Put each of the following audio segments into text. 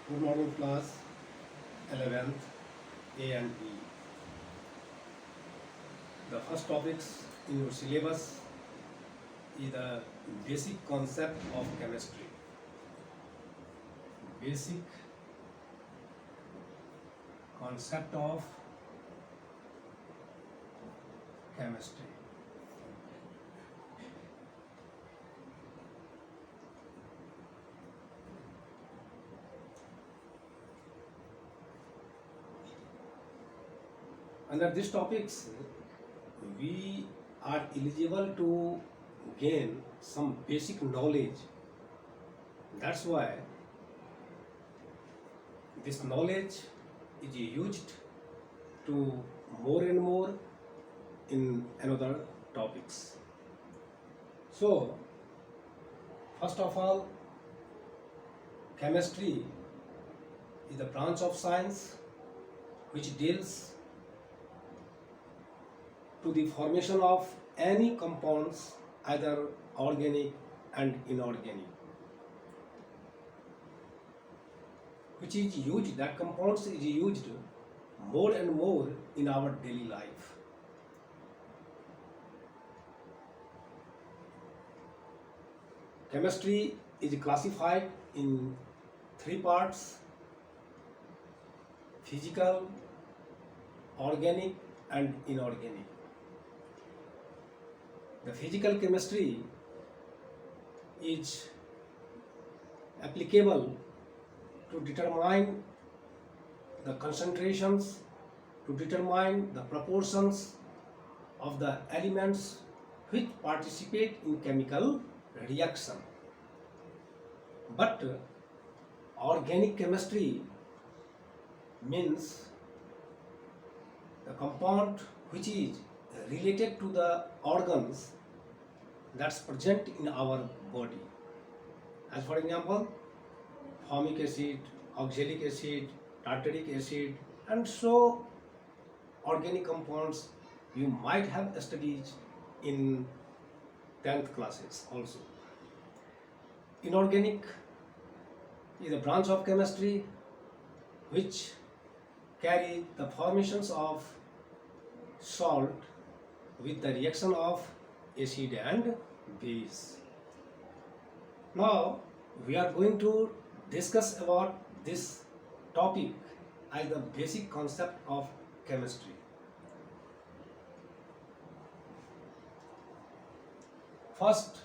Good morning class 11th A and B. The first topics in your syllabus is the basic concept of chemistry. Basic concept of chemistry. Under these topics, we are eligible to gain some basic knowledge. That's why this knowledge is used to more and more in another topics. So, first of all, chemistry is the branch of science which deals to the formation of any compounds, either organic and inorganic, which is used, that compounds is used more and more in our daily life. Chemistry is classified in three parts: physical, organic and inorganic. The physical chemistry is applicable to determine the concentrations, to determine the proportions of the elements which participate in chemical reaction. But organic chemistry means the compound which is related to the organs that's present in our body. As for example, formic acid, oxalic acid, tartaric acid, and so organic compounds you might have studied in 10th classes also. Inorganic is a branch of chemistry which carry the formations of salt with the reaction of acid and base. Now we are going to discuss about this topic as the basic concept of chemistry. First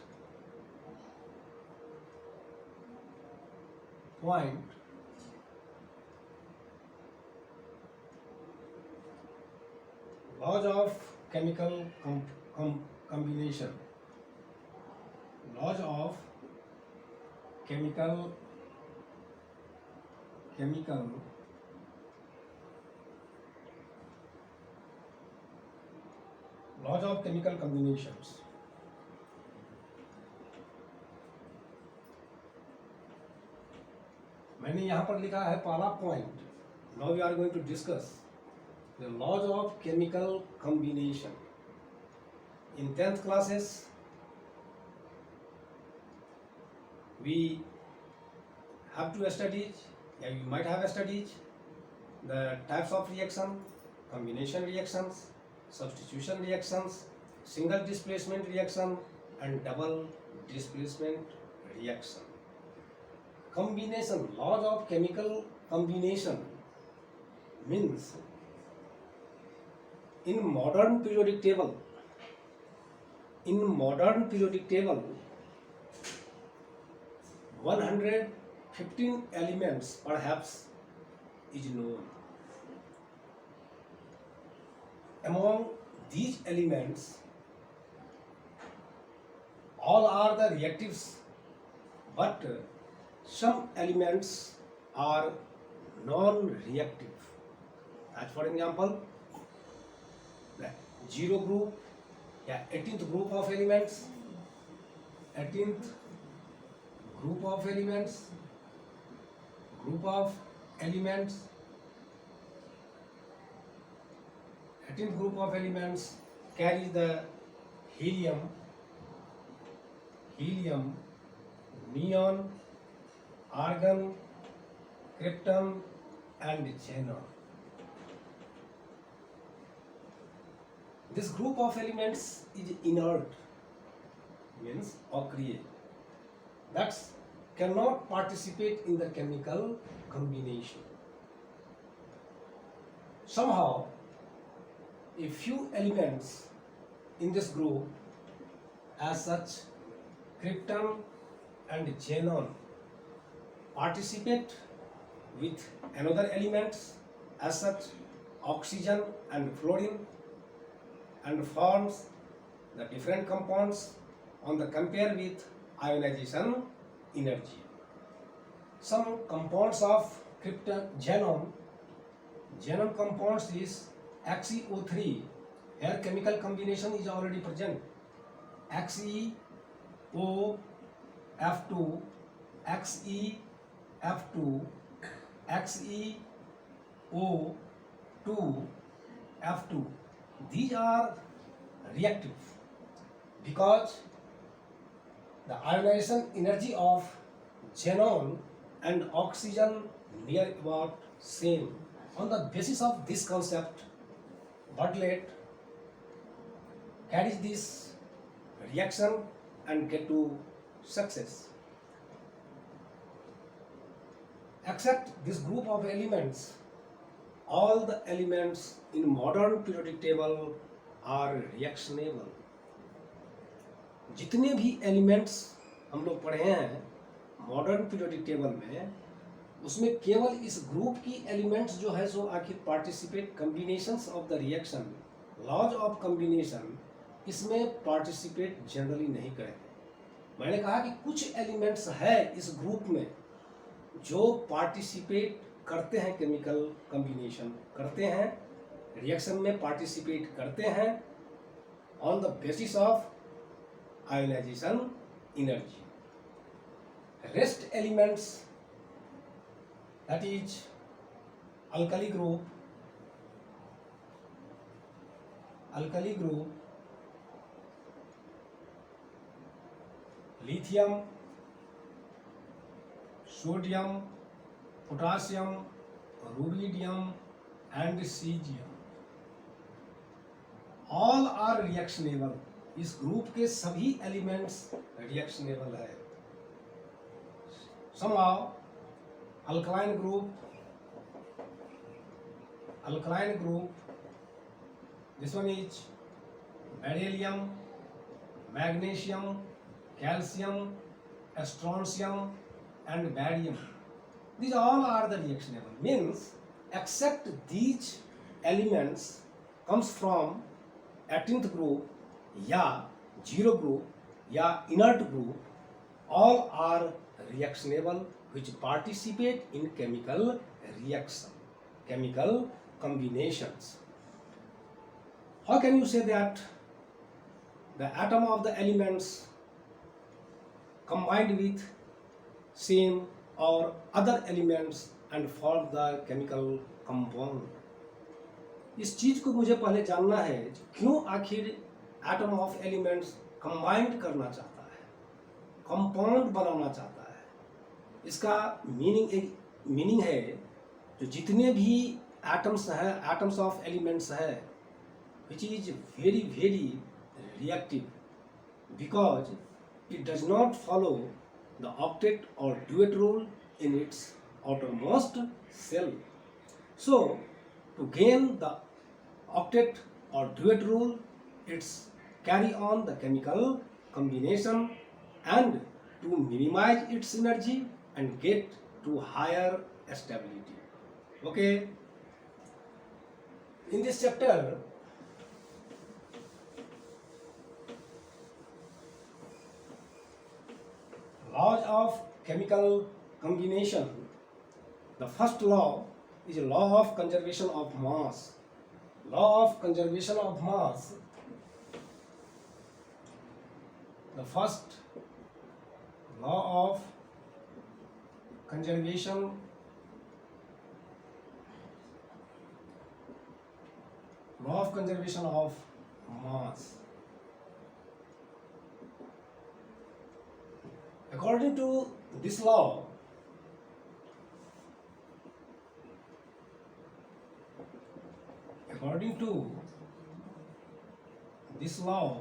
point, laws of chemical combination. Laws of chemical laws of chemical combinations. मैंने यहाँ पर लिखा है पहला point. Now we are going to discuss the laws of chemical combination. In 10th classes, we have to study, yeah, you might have studied the types of reaction, combination reactions, substitution reactions, single displacement reaction, and double displacement reaction. Combination, laws of chemical combination means in modern periodic table, 115 elements perhaps is known. Among these elements, all are the reactives, but some elements are non-reactive. As for example, the zero group, 18th group of elements, 18th group of elements, group of elements, 18th group of elements carries the helium, neon, argon, krypton and xenon. This group of elements is inert, means aqueous, that cannot participate in the chemical combination. Somehow, a few elements in this group, as such krypton and xenon, participate with another elements, as such oxygen and fluorine, and forms the different compounds on the compare with ionization energy. Some compounds of krypton xenon compounds is XeO3. Here chemical combination is already present. XeO F2, XeF2, XeO2, F2. These are reactive because the ionization energy of xenon and oxygen near about same. On the basis of this concept, Bartlett carries this reaction and get to success. Except this group of elements, all the elements in modern periodic table are reactionable. जितने भी elements हम लोग पढ़े हैं modern periodic table में, उसमें केवल इस ग्रुप की एलिमेंट्स जो है सो आखिर participate combinations of the reaction, laws of combination, इसमें पार्टिसिपेट जनरली नहीं करेंगे। मैंने कहा कि कुछ एलिमेंट्स है इस ग्रुप में जो पार्टिसिपेट करते हैं, केमिकल कम्बिनेशन करते हैं, रिएक्शन में पार्टिसिपेट करते हैं on the basis of ionization energy. Rest elements, that is alkali group, lithium, sodium, potassium, rubidium and cesium, all are reactionable. इस ग्रुप के सभी एलिमेंट्स रिएक्शनेबल है. Somehow alkaline group, this one is beryllium, magnesium, calcium, strontium and barium. These all are the reactionable, means except these elements comes from 18th group या zero group या inert group, all are reactionable which participate in chemical reaction, chemical combinations. How can you say that the atom of the elements combined with same or other elements and form the chemical compound? इस चीज को मुझे पहले जानना है, क्यों आखिर atom of elements combined करना चाहता है, कंपाउंड बनाना चाहता है. इसका मीनिंग है जो जितने भी एटम्स हैं, एटम्स ऑफ एलिमेंट्स है, which is very very reactive because it does not follow the octet or duet rule in its outermost cell. So to gain the octet or duet rule, it's carry on the chemical combination and to minimize its energy and get to higher stability. Okay, in this chapter laws of chemical combination, the first law is a law of conservation of mass. Law of conservation of mass, the first law of conservation of mass. According to this law, according to this law,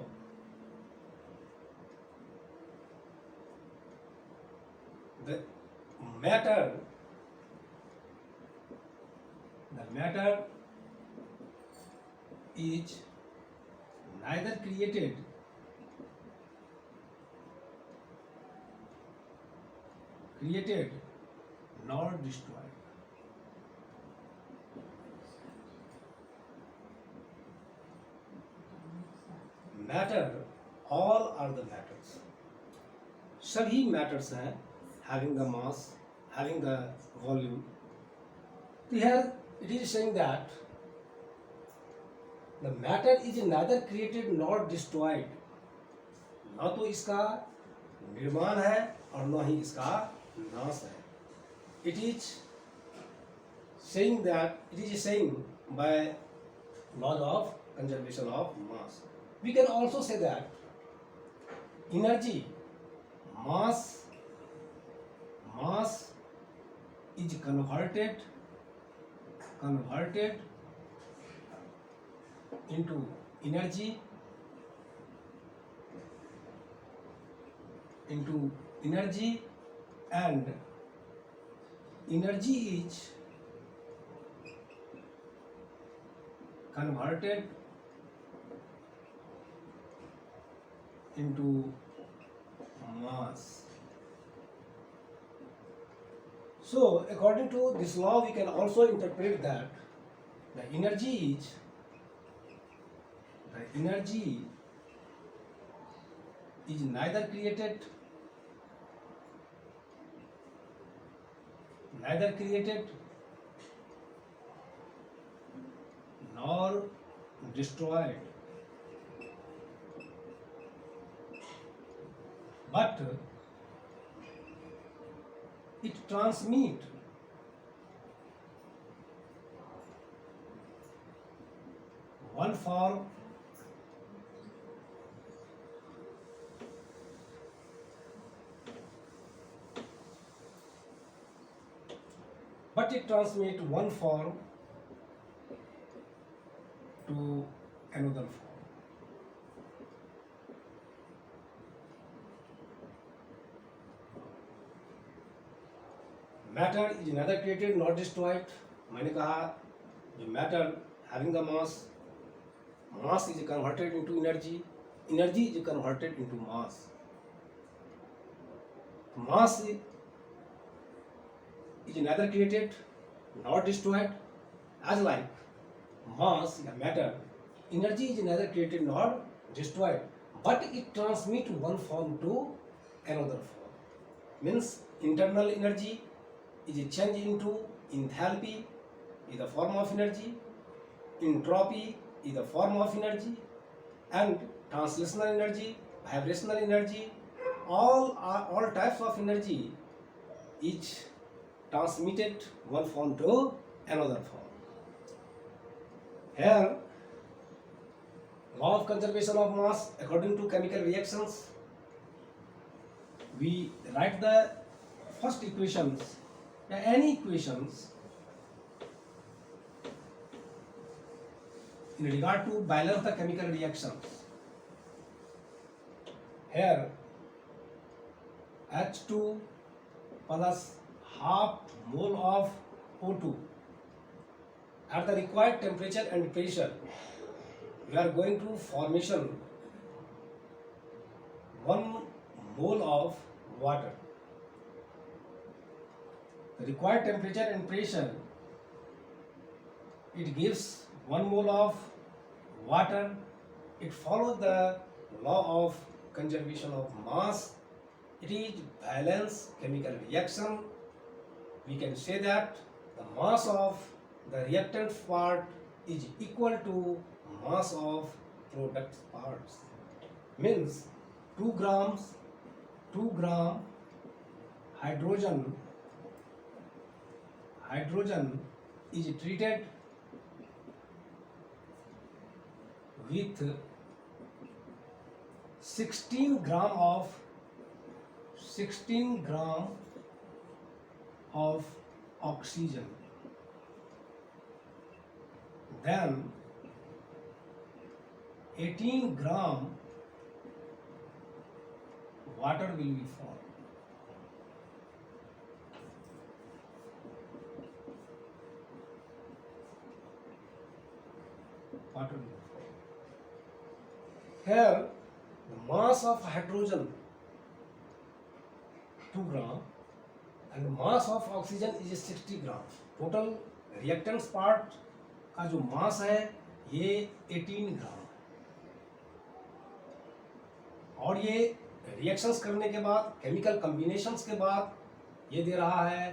the matter is neither created nor destroyed. Matter, all are the matters. सभी matters हैं, having the mass, having the volume. Here it is saying that the matter is neither created nor destroyed. न तो इसका निर्माण है और न ही इसका नाश है. It is saying by laws of conservation of mass. We can also say that energy, mass is converted into energy, and energy is converted into mass. So according to this law, we can also interpret that the energy is neither created nor destroyed, but it transmits one form to another form. Matter is neither created nor destroyed. मैंने कहा जो matter having the mass is converted into energy is converted into mass. Mass is neither created nor destroyed, as like mass, matter, energy is neither created nor destroyed, but it transmits one form to another form. Means internal energy is changed into enthalpy, is a form of energy, entropy is a form of energy, and translational energy, vibrational energy, all types of energy is transmitted one form to another form. Here, law of conservation of mass according to chemical reactions, we write the first equations, any equations in regard to balance the chemical reactions. Here, H2 plus half mole of O2 at the required temperature and pressure, we are going to formation 1 mole of water. The required temperature and pressure, it gives 1 mole of water. It follows the law of conservation of mass. It is balanced chemical reaction. We can say that the mass of the reactant part is equal to mass of product parts. Means 2 gram hydrogen is treated with 16 gram of oxygen. Then 18 gram water will be formed. Water will be formed. Here, the mass of hydrogen 2 gram and mass of oxygen is 60 gram. Total reactants part का जो मास है ये 18 ग्राम है और ये reactions करने के बाद केमिकल कॉम्बिनेशंस के बाद ये दे रहा है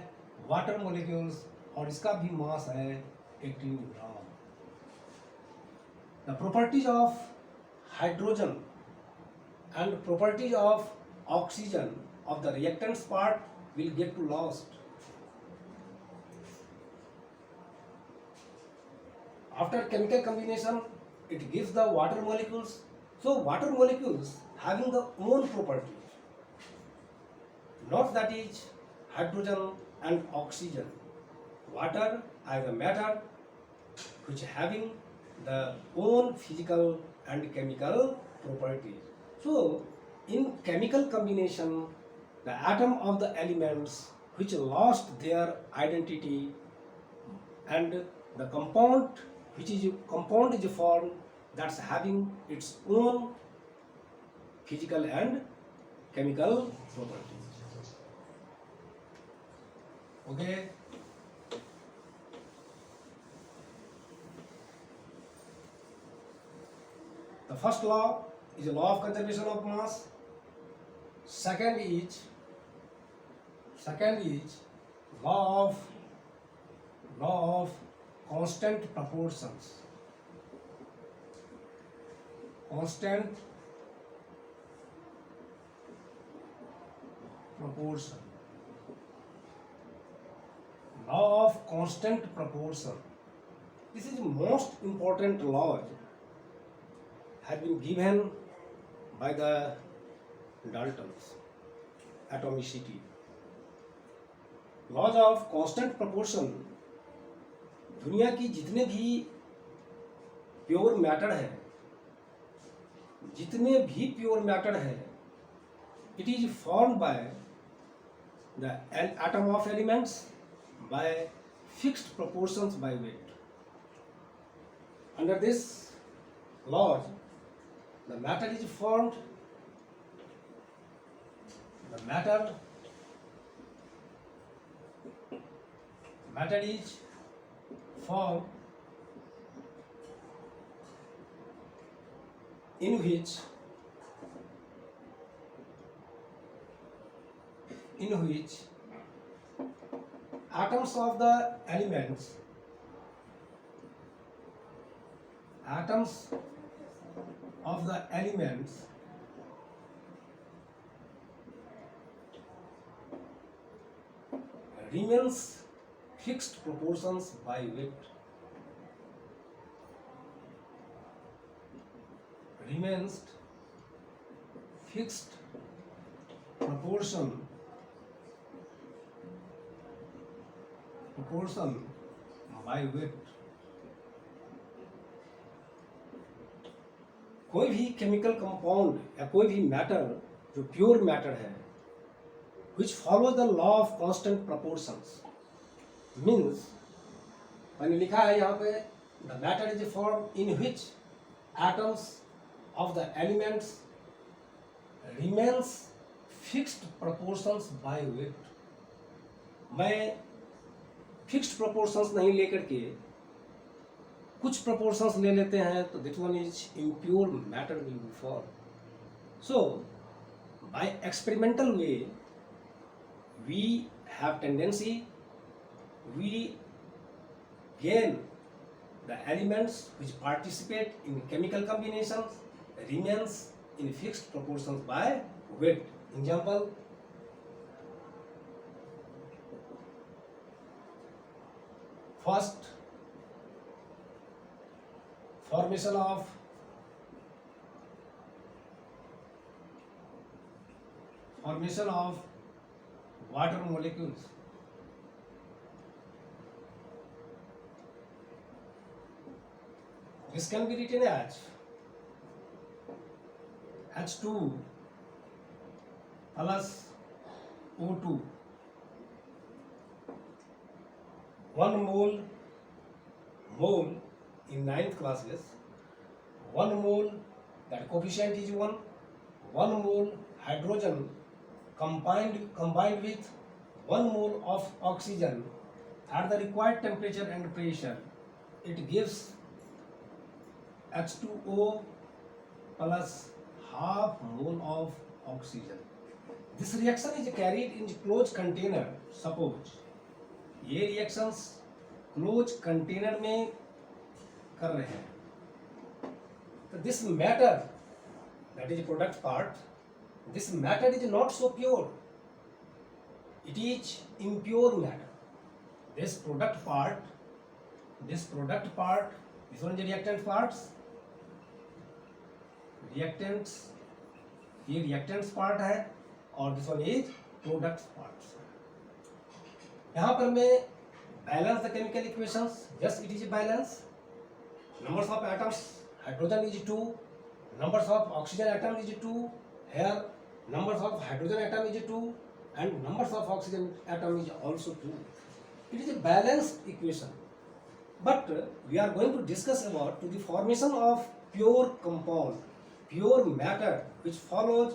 वाटर मॉलिक्यूल्स और इसका भी मास है 18 gram. The properties of hydrogen and properties of oxygen of the reactants part will get to lost. After chemical combination, it gives the water molecules. So water molecules having the own properties, not that is hydrogen and oxygen. Water as a matter which having the own physical and chemical properties. So, in chemical combination, the atom of the elements which lost their identity and the compound which is formed that's having its own physical and chemical properties. Okay. The first law is a law of conservation of mass. Second is law of constant proportions. Constant proportion. Law of constant proportion. This is the most important law has been given by the Daltons, atomicity. Laws of constant proportion दुनिया की जितने भी pure matter है, it is formed by the atom of elements by fixed proportions by weight. Under this law, the matter is formed. The matter is formed in which atoms of the elements remains fixed proportions by weight. Remains fixed proportion by weight. कोई भी chemical compound या कोई भी matter जो pure matter है which follows the law of constant proportions means मैंने लिखा है यहाँ पे the matter is a form in which atoms of the elements remains fixed proportions by weight. मैं fixed proportions नहीं लेकर के कुछ proportions ले लेते हैं तो that one is impure matter will be formed. So by experimental way we have tendency, we gain the elements which participate in chemical combinations remains in fixed proportions by weight. Example, first formation of water molecules. This can be written as H2 plus O2, 1 mole in ninth classes, 1 mole, that coefficient is 1 mole hydrogen combined with 1 mole of oxygen at the required temperature and pressure, it gives H2O plus half mole of oxygen. This reaction is carried in closed container. Suppose ये reactions closed container में कर रहे हैं, तो this matter, that is product part, this matter is not so pure, it is impure matter. This product part, this one is reactant parts, reactants, ये reactants part है और this one is products parts. यहाँ पर मैं balance the chemical equations, just it is a balance. Numbers of atoms, hydrogen is 2, numbers of oxygen atom is 2, here numbers of hydrogen atom is 2 and numbers of oxygen atom is also 2. It is a balanced equation. But we are going to discuss about to the formation of pure compound, pure matter, which follows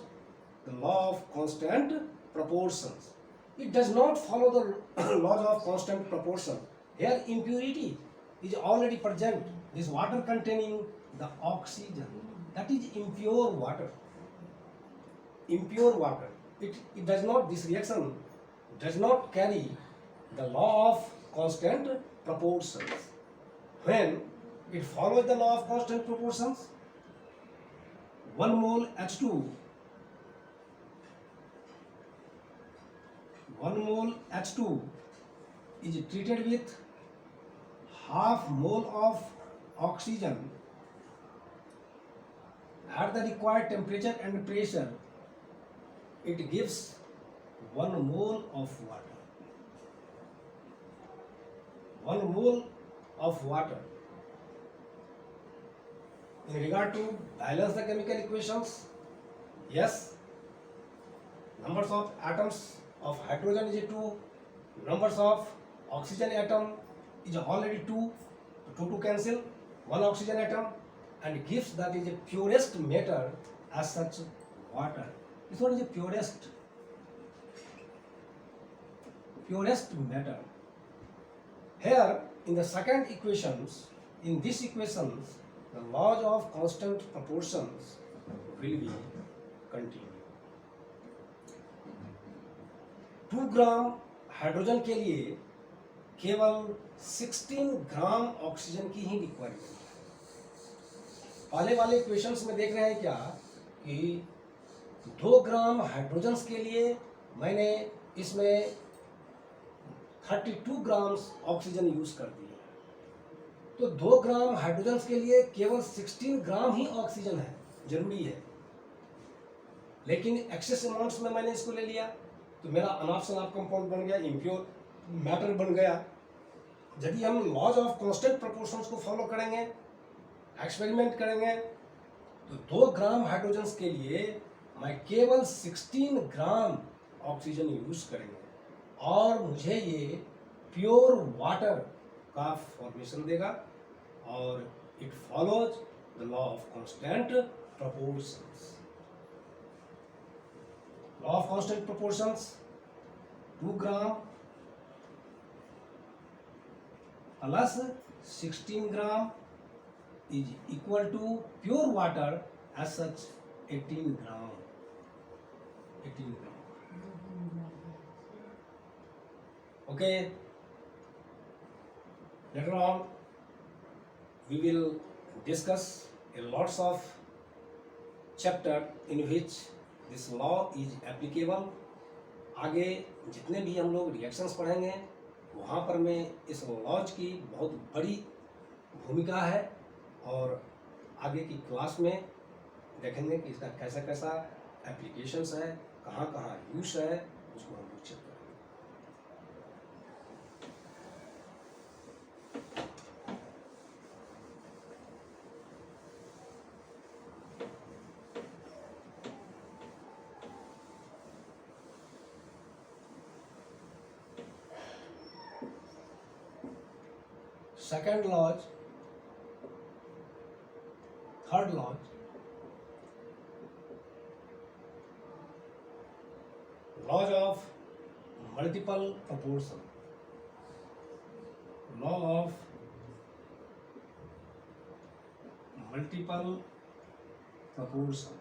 the law of constant proportions. It does not follow the laws of constant proportion. Here impurity is already present. This water containing the oxygen, that is impure water. Impure water. It does not, this reaction does not carry the law of constant proportions. When it follows the law of constant proportions, 1 mole H2, 1 mole H2 is treated with half mole of oxygen at the required temperature and pressure, it gives 1 mole of water. 1 mole of water. In regard to balance the chemical equations, yes, numbers of atoms of hydrogen is 2, numbers of oxygen atom is already 2, 2 cancel, 1 oxygen atom, and gives that is the purest matter as such water. This one is the purest matter. Here in the second equations, in these equations, the laws of constant proportions will be continued. 2 gram hydrogen के लिए केवल 16 gram oxygen की ही requirement है. पहले वाले equations में देख रहे हैं क्या कि 2 ग्राम हाइड्रोजन्स के लिए मैंने इसमें 32 ग्राम ऑक्सीजन यूज कर दी है. तो 2 ग्राम हाइड्रोजन्स के लिए केवल 16 ग्राम ही ऑक्सीजन है, जरूरी है. लेकिन एक्सेस अमाउंट्स में मैंने इसको ले लिया तो मेरा अनऑप्शन ऑफ कंपाउंड बन गया, इम्प्योर मैटर बन गया. यदि हम लॉज ऑफ कांस्टेंट प्रोपोर्शंस को फॉलो करेंगे, एक्सपेरिमेंट करेंगे, तो 2 ग्राम हाइड्रोजन्स के लिए मैं केवल 16 ग्राम ऑक्सीजन यूज करेंगे और मुझे ये प्योर वाटर का फॉर्मेशन देगा और it follows the law of constant proportions. Law of constant proportions, 2 gram plus 16 gram is equal to pure water as such 18 gram. 18 gram. Okay. Later on we will discuss a lots of chapter in which this law is applicable. आगे जितने भी हम लोग reactions पढ़ेंगे वहाँ पर में इस लॉज की बहुत बड़ी भूमिका है और आगे की क्लास में देखेंगे कि इसका कैसा कैसा एप्लीकेशंस है, कहाँ कहाँ यूज है, उसको हम लोग चेक करेंगे. second law, third law, laws of multiple proportion, law of multiple proportion,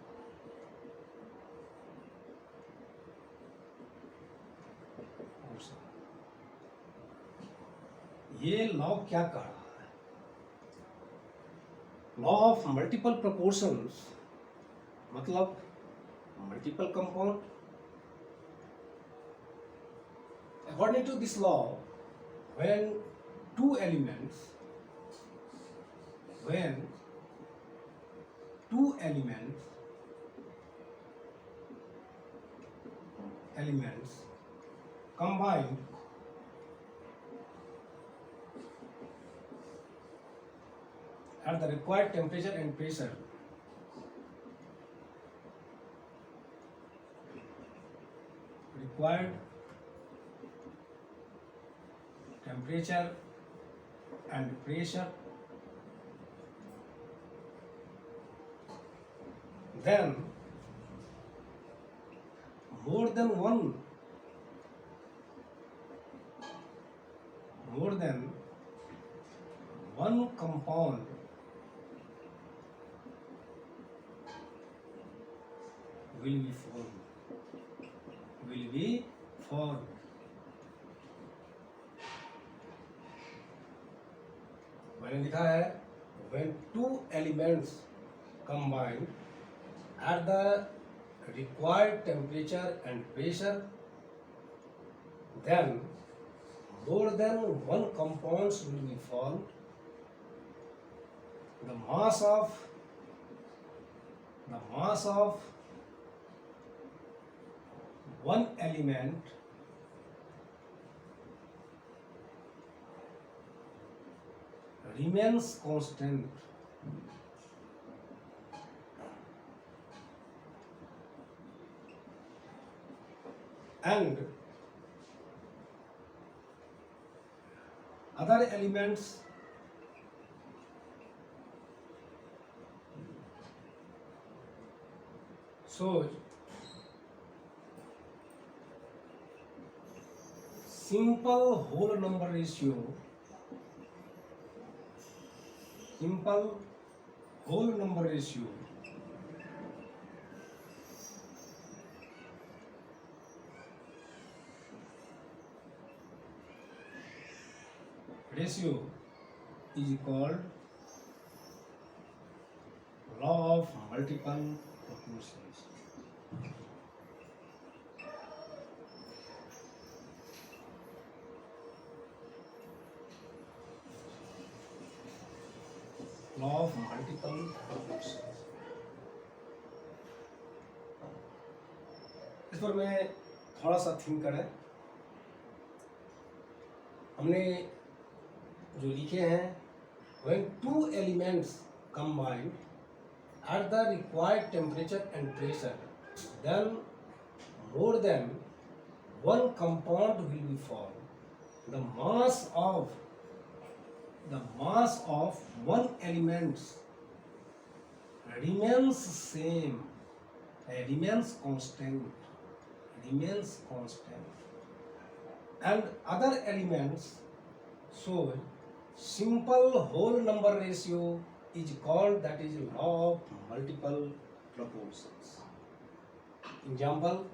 ये लॉ क्या कह रहा है? लॉ ऑफ मल्टीपल प्रोपोर्शंस मतलब multiple compound. According to this law, when two elements combine at the required temperature and pressure, then more than one compound will be formed. मैंने लिखा है when two elements combine at the required temperature and pressure, then more than one compounds will be formed. The mass of one element remains constant and other elements shows simple whole number ratio is called law of multiple proportions. Law of multiple proportions. इस पर मैं थोड़ा सा think करें. हमने जो लिखे हैं when two elements combine at the required temperature and pressure, then more than one compound will be formed. The mass of one element remains same, remains constant, and other elements show simple whole number ratio is called, that is law of multiple proportions. Example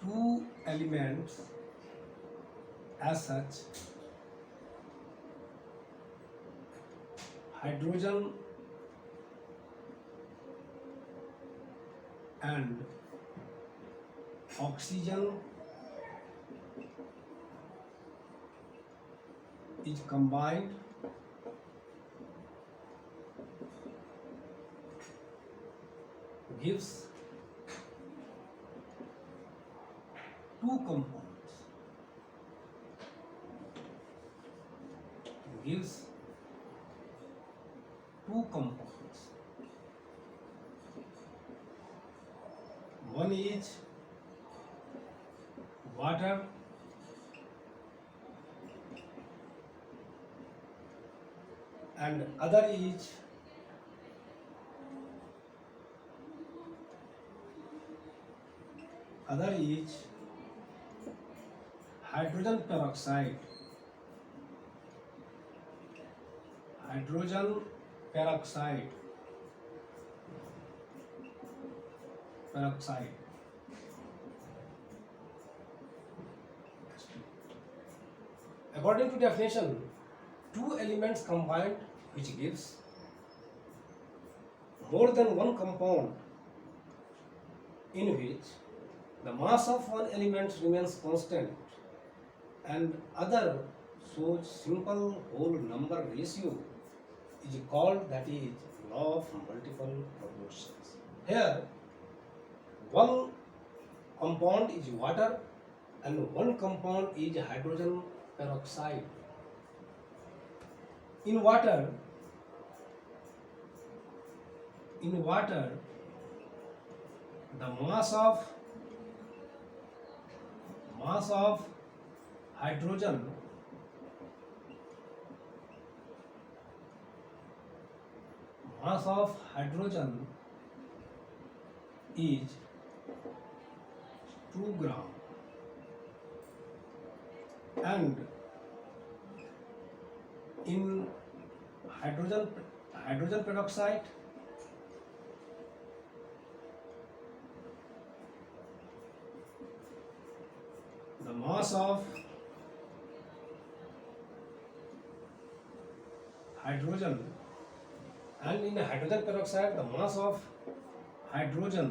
two elements as such, hydrogen and oxygen is combined gives two compounds, gives two compounds. One is water and other is hydrogen peroxide. Hydrogen peroxide. According to definition, two elements combined which gives more than one compound in which the mass of one element remains constant and other shows simple whole number ratio is called, that is, law of multiple proportions. Here one compound is water and one compound is hydrogen peroxide. In water, the mass of hydrogen is 2 gram, and in hydrogen peroxide the mass of hydrogen, and in hydrogen peroxide the mass of hydrogen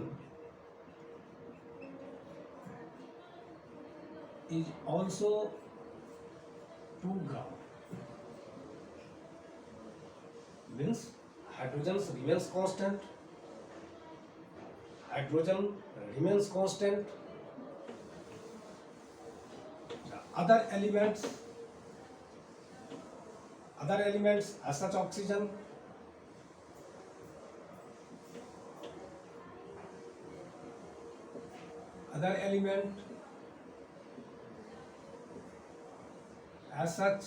is also 2 gram. Means hydrogen remains constant, The other elements as such oxygen, other element as such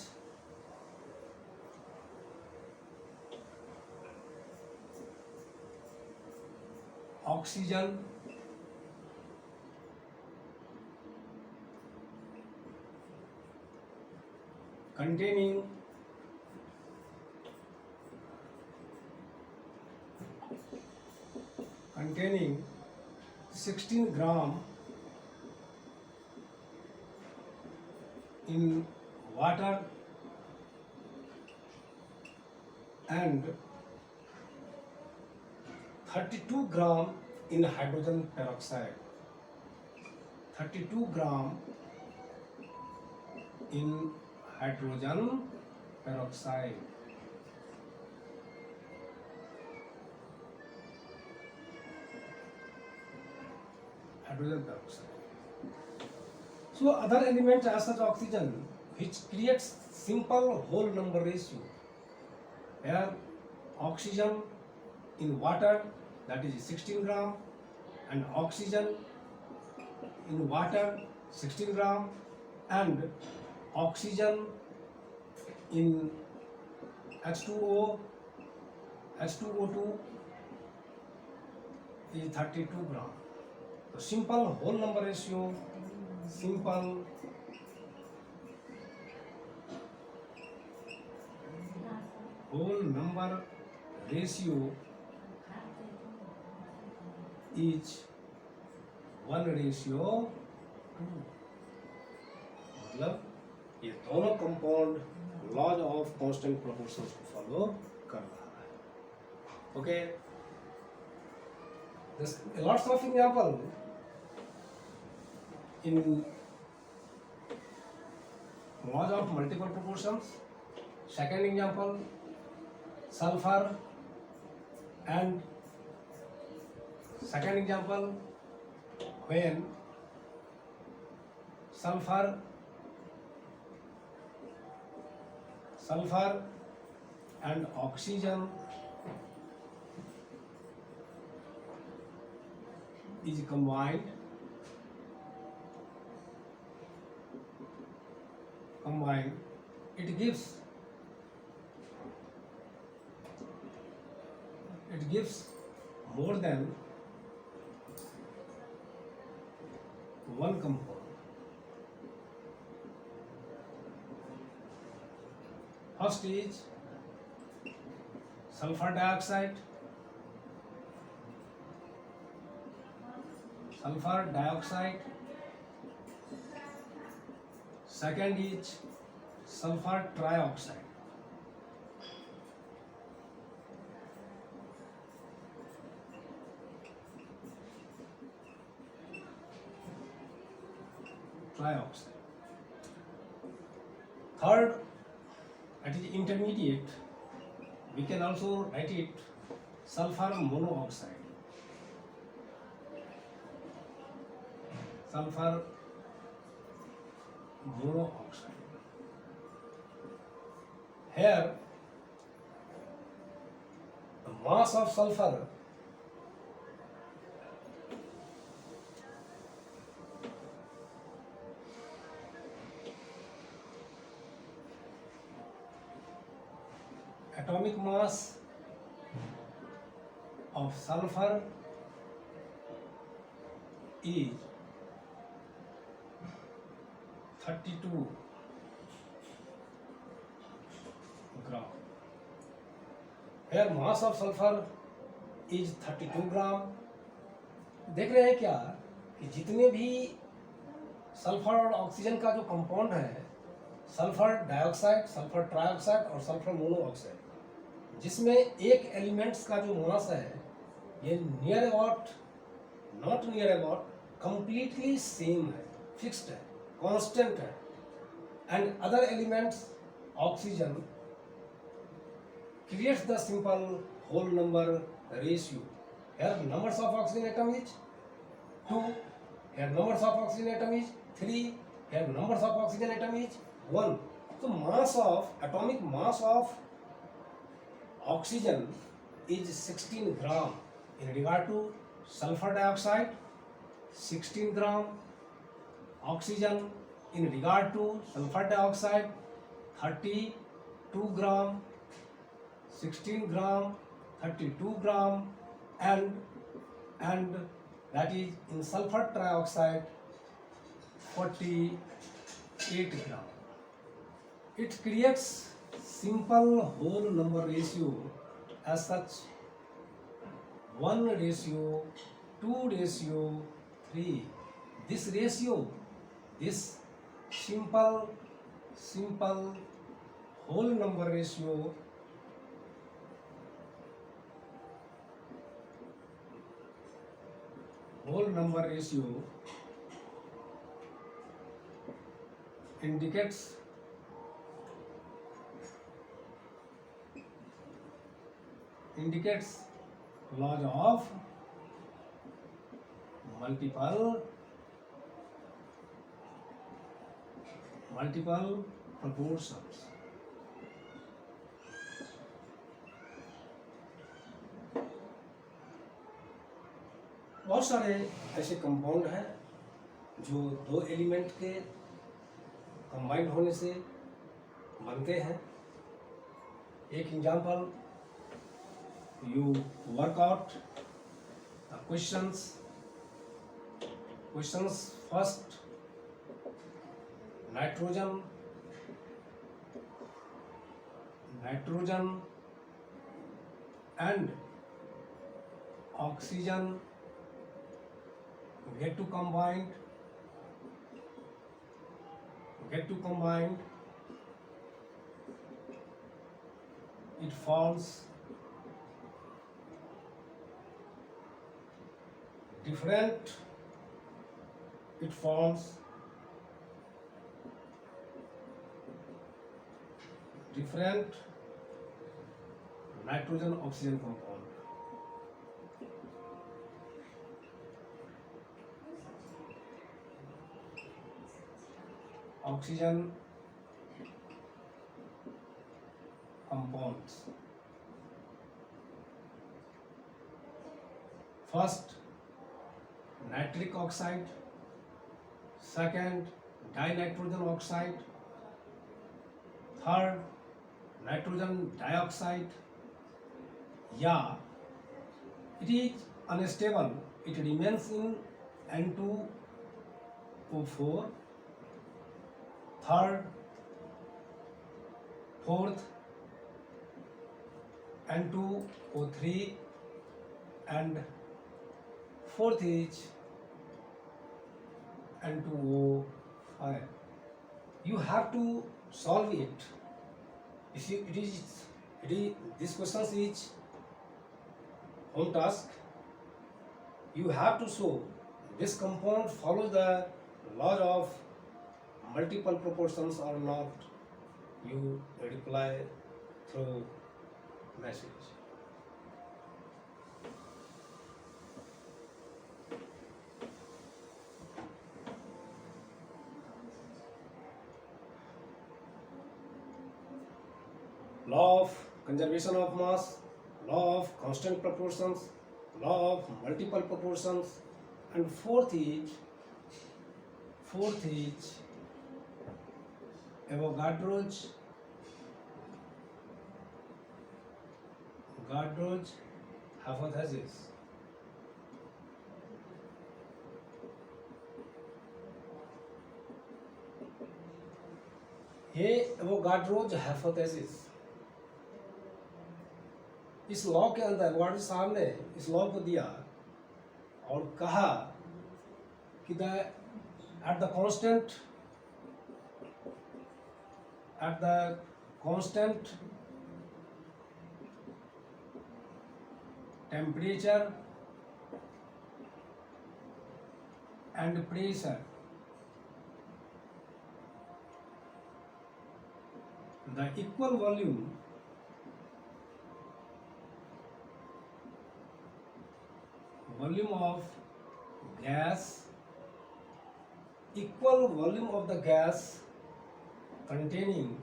oxygen, containing 16 gram in water and 32 gram in hydrogen peroxide. 32 gram in hydrogen peroxide. So other elements as such oxygen, which creates simple whole number ratio. Here oxygen in water, that is 16 gram, and oxygen in water 16 gram, and oxygen in H2O, H2O2 is 32 gram. So simple whole number ratio, simple whole number ratio is 1:2. मतलब ये दोनों compound laws of constant proportions को follow कर रहा है. Okay, lots of example in laws of multiple proportions. Second example, sulfur and Second example, when sulfur and oxygen is combined, it gives more than one compound. First is sulfur dioxide. Second is sulfur trioxide. Third, that is intermediate. We can also write it sulfur monoxide. Here, the mass of sulfur atomic mass of sulfur is 32 gram. Here mass of sulfur is 32 ग्राम. देख रहे हैं क्या कि जितने भी sulphur और oxygen का जो कंपाउंड है, सल्फर डाइऑक्साइड, सल्फर ट्राइऑक्साइड और सल्फर मोनोऑक्साइड, जिसमें एक एलिमेंट्स का जो मास है ये near about, not near about, completely same है, फिक्स्ड है, कांस्टेंट है. And other elements oxygen creates the simple whole number ratio. Here numbers of oxygen atom is 2, here numbers of oxygen atom is 3, here numbers of oxygen atom is 1. So atomic mass of oxygen is 16 gram in regard to sulfur dioxide, 16 gram, oxygen in regard to sulfur dioxide 32 gram, 16 gram, 32 gram, and that is in sulfur trioxide 48 gram. It creates simple whole number ratio as such 1:2:3. This ratio, this simple whole number ratio indicates laws of multiple proportions. बहुत सारे ऐसे compound हैं जो दो element के combined होने से बनते हैं. एक example, you work out the questions. First, nitrogen and oxygen get to combine, it forms different nitrogen oxygen compound. oxygen compounds. First, nitric oxide, second, dinitrogen oxide, third, nitrogen dioxide. Yeah, it is unstable. It remains in N2O4. Third, fourth, N2O3, and fourth is N2O5. You have to solve it. If you, it is this question is home task. You have to show this compound follows the laws of multiple proportions or not. You reply through message. Law of conservation of mass, law of constant proportions, law of multiple proportions, and fourth is Avogadro's hypothesis. ये Avogadro's hypothesis, इस law के अंदर Avogadro साहब ने इस law को दिया और कहा कि at the constant temperature and pressure, the equal volume of gas, equal volume of the gas containing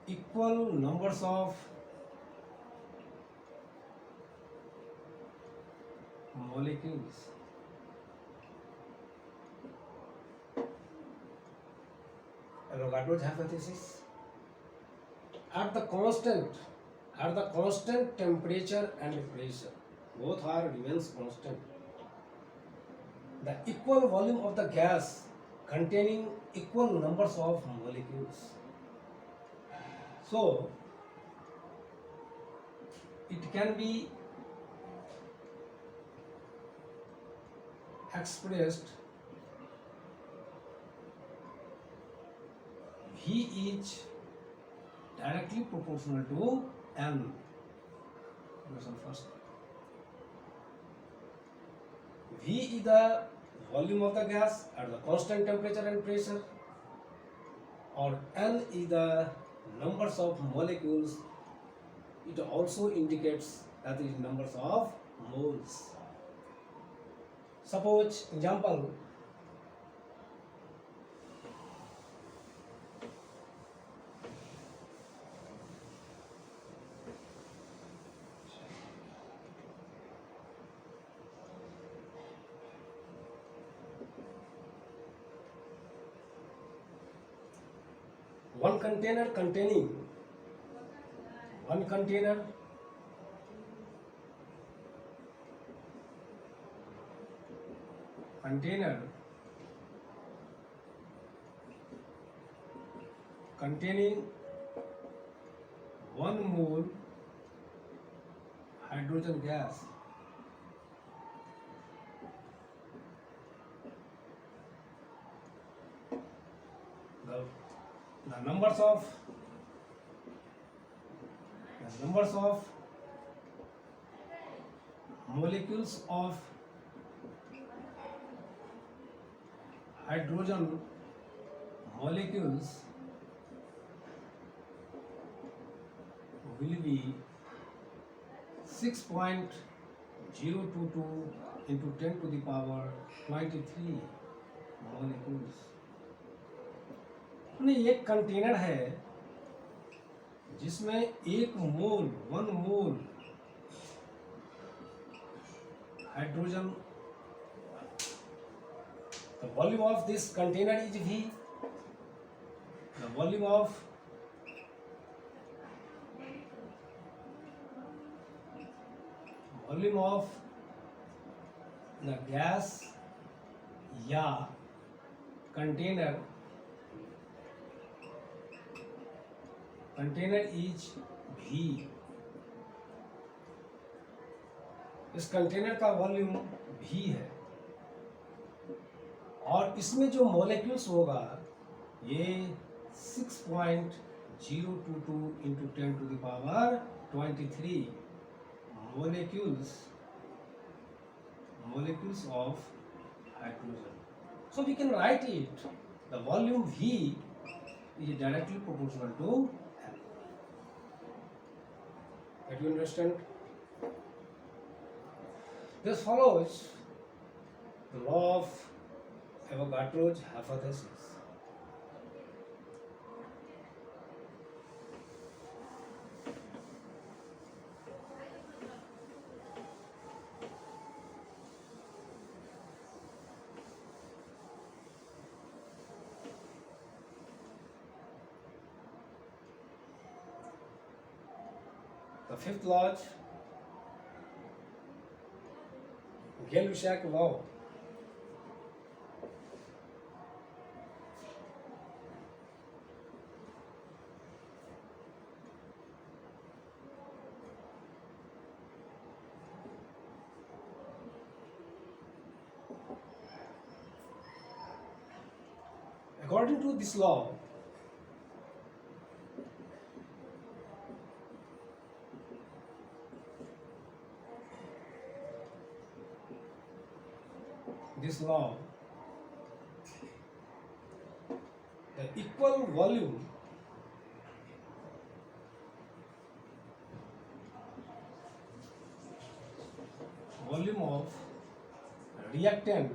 equal numbers of molecules. Avogadro's hypothesis. At the constant temperature and pressure, both are remains constant. The equal volume of the gas containing equal numbers of molecules. So it can be expressed V is directly proportional to N. Listen first. V is the volume of the gas at the constant temperature and pressure, or N is the numbers of molecules. It also indicates that is numbers of moles. Suppose example, one container containing containing 1 mole hydrogen gas. The numbers of molecules of hydrogen molecules will be 6.9 022 into 10 to the power 23 molecules। यानी एक container है जिसमें एक मोल 1 मोल hydrogen. The volume of this container is V. The volume of the gas या container is V। इस container का volume V है और इसमें जो मॉलिक्यूल्स होगा ये 6.022 into 10 to the power 23 molecules of hydrogen। So we can write it, the volume V is directly proportional to L। That you understand? This follows the law of Avogadro's hypothesis। The fifth law, Gay-Lussac law। According to this law, the equal volume of reactant